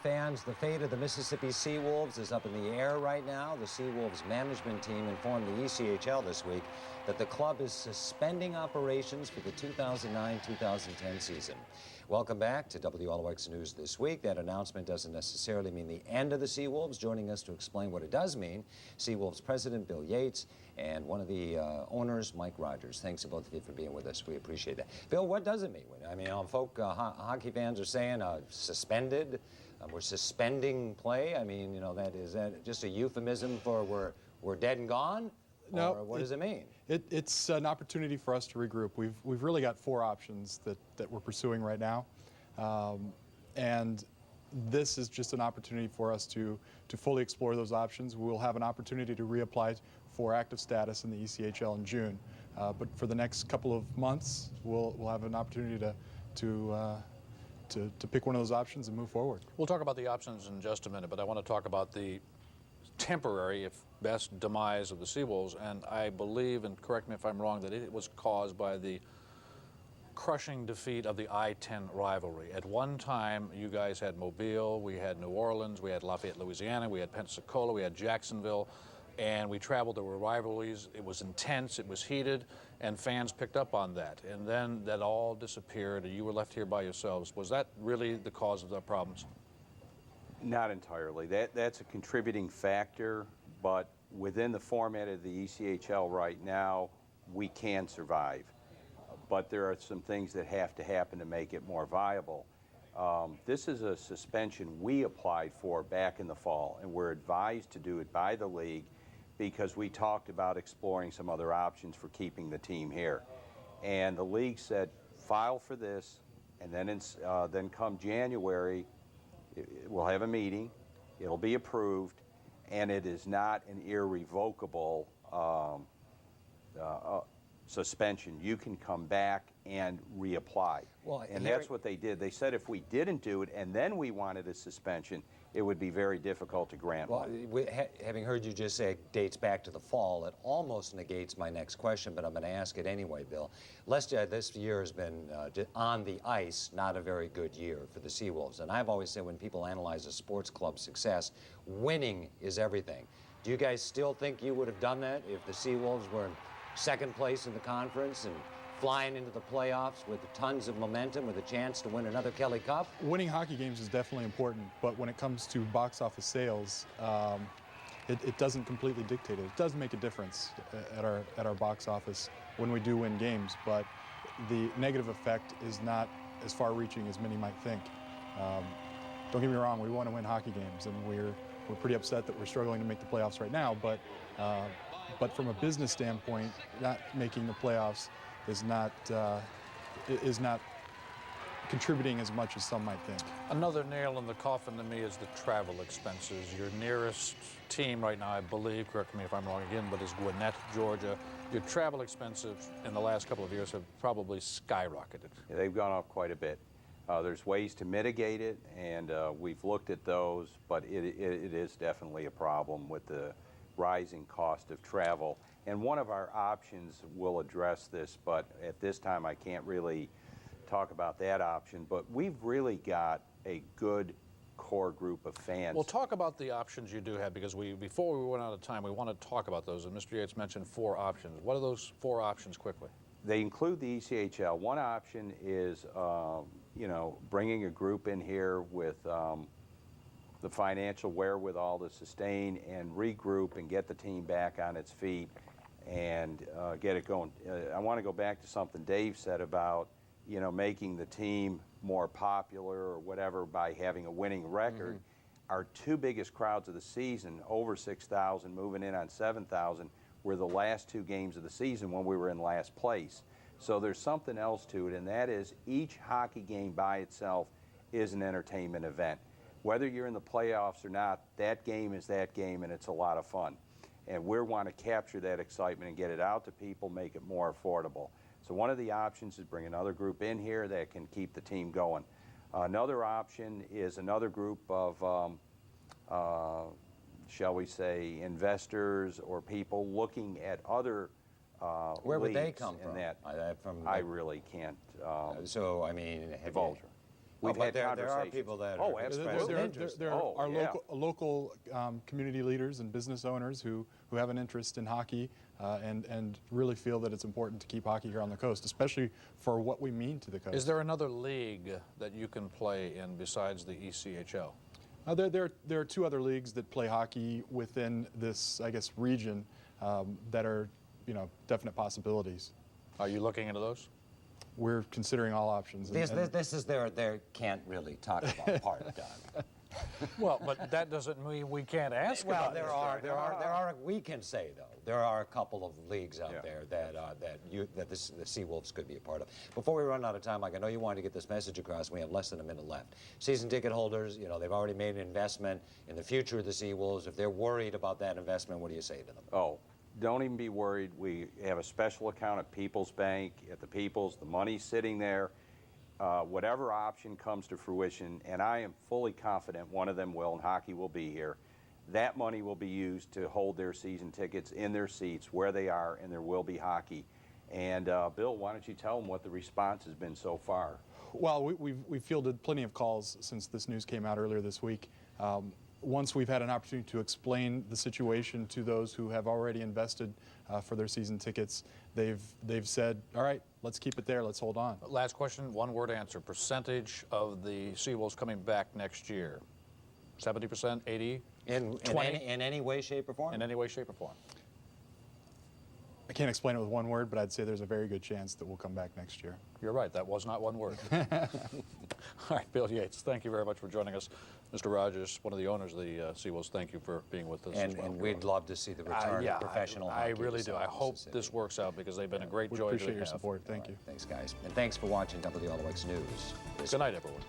fans, the fate of the Mississippi Seawolves is up in the air right now. The Seawolves management team informed the ECHL this week that the club is suspending operations for the 2009-2010 season. Welcome back to WLOX News This Week. That announcement doesn't necessarily mean the end of the Seawolves. Joining us to explain what it does mean, Seawolves President Bill Yates and one of the owners, Mike Rogers. Thanks to both of you for being with us. We appreciate that. Bill, what does it mean? I mean, hockey fans are saying suspended. We're suspending play. I mean, you know, is that just a euphemism for we're dead and gone? No. Or what does it mean? It's an opportunity for us to regroup. We've really got 4 options that we're pursuing right now, and this is just an opportunity for us to fully explore those options. We'll have an opportunity to reapply for active status in the ECHL in June, but for the next couple of months, we'll have an opportunity to pick one of those options and move forward. We'll talk about the options in just a minute, but I want to talk about the temporary, if best, demise of the Seawolves, and I believe, and correct me if I'm wrong, that it was caused by the crushing defeat of the I-10 rivalry. At one time, you guys had Mobile, we had New Orleans, we had Lafayette, Louisiana, we had Pensacola, we had Jacksonville, and we traveled. There were rivalries. It was intense, it was heated, and fans picked up on that. And then that all disappeared, and you were left here by yourselves. Was that really the cause of the problems? Not entirely. That's a contributing factor, but within the format of the ECHL right now, we can survive. But there are some things that have to happen to make it more viable. This is a suspension we applied for back in the fall, and we're advised to do it by the league because we talked about exploring some other options for keeping the team here. And the league said, file for this, and then come January, we'll have a meeting, it'll be approved, and it is not an irrevocable suspension. You can come back and reapply. Well, and that's what they did. They said if we didn't do it and then we wanted a suspension, it would be very difficult to grant one. Having heard you just say it dates back to the fall, it almost negates my next question, but I'm going to ask it anyway, Bill. This year has been, on the ice, not a very good year for the Seawolves. And I've always said when people analyze a sports club's success, winning is everything. Do you guys still think you would have done that if the Seawolves were in second place in the conference and flying into the playoffs with tons of momentum with a chance to win another Kelly Cup? Winning hockey games is definitely important, but when it comes to box office sales, it doesn't completely dictate it. It does make a difference at our box office when we do win games, but the negative effect is not as far-reaching as many might think. Don't get me wrong, we want to win hockey games, and we're pretty upset that we're struggling to make the playoffs right now, but from a business standpoint, not making the playoffs is not contributing as much as some might think. Another nail in the coffin to me is the travel expenses. Your nearest team right now, I believe, correct me if I'm wrong again, but is Gwinnett, Georgia. Your travel expenses in the last couple of years have probably skyrocketed. Yeah, they've gone up quite a bit. There's ways to mitigate it, and we've looked at those, but it is definitely a problem with the rising cost of travel. And one of our options will address this, but at this time I can't really talk about that option. But we've really got a good core group of fans. Well, talk about the options you do have, because before we run out of time, we want to talk about those. And Mr. Yates mentioned 4 options. What are those 4 options quickly? They include the ECHL. One option is, bringing a group in here with the financial wherewithal to sustain and regroup and get the team back on its feet and get it going. I want to go back to something Dave said about, making the team more popular or whatever by having a winning record. Our 2 biggest crowds of the season, over 6,000, moving in on 7,000, were the last 2 games of the season when we were in last place. So there's something else to it, and that is each hockey game by itself is an entertainment event. Whether you're in the playoffs or not, that game is that game, and it's a lot of fun. And we want to capture that excitement and get it out to people, make it more affordable. So one of the options is bring another group in here that can keep the team going. Another option is another group of, shall we say, investors or people looking at other Where would they come from? I really can't so, I mean, divulge. Oh, We've but had there are conversations. people that Oh, are absolutely. expressing There interest. there Oh, are yeah. local community leaders and business owners who have an interest in hockey and really feel that it's important to keep hockey here on the coast, especially for what we mean to the coast. Is there another league that you can play in besides the ECHL? There are two other leagues that play hockey within this, I guess, region that are, definite possibilities. Are you looking into those? We're considering all options. This is their can't really talk about part, Doug. Well, but that doesn't mean we can't ask Well, about there it. are. We can say though there are a couple of leagues out Yeah. there that the Seawolves could be a part of. Before we run out of time, Mike, I know you wanted to get this message across. We have less than a minute left. Season ticket holders, they've already made an investment in the future of the Seawolves. If they're worried about that investment, what do you say to them? Oh, don't even be worried. We have a special account at People's Bank, at the People's. The money's sitting there. Whatever option comes to fruition, and I am fully confident one of them will, and hockey will be here, that money will be used to hold their season tickets in their seats where they are, and there will be hockey. And Bill, why don't you tell them what the response has been so far? Well, we've fielded plenty of calls since this news came out earlier this week. Once we've had an opportunity to explain the situation to those who have already invested for their season tickets, they've said, all right, let's keep it there, let's hold on. Last question, one-word answer. Percentage of the Seawolves coming back next year? 70%, 80? In 20? any way, shape, or form? In any way, shape, or form? I can't explain it with one word, but I'd say there's a very good chance that we'll come back next year. You're right, that was not one word. All right, Bill Yates, thank you very much for joining us. Mr. Rogers, one of the owners of the Seawolves, thank you for being with us as well. And we'd love to see the return of professional I hockey. really to do. I South hope Mississippi. this works out because they've been a great We joy to appreciate your have. support. Thank you. Thanks, guys. And thanks for watching WLOX News. Good night, everyone.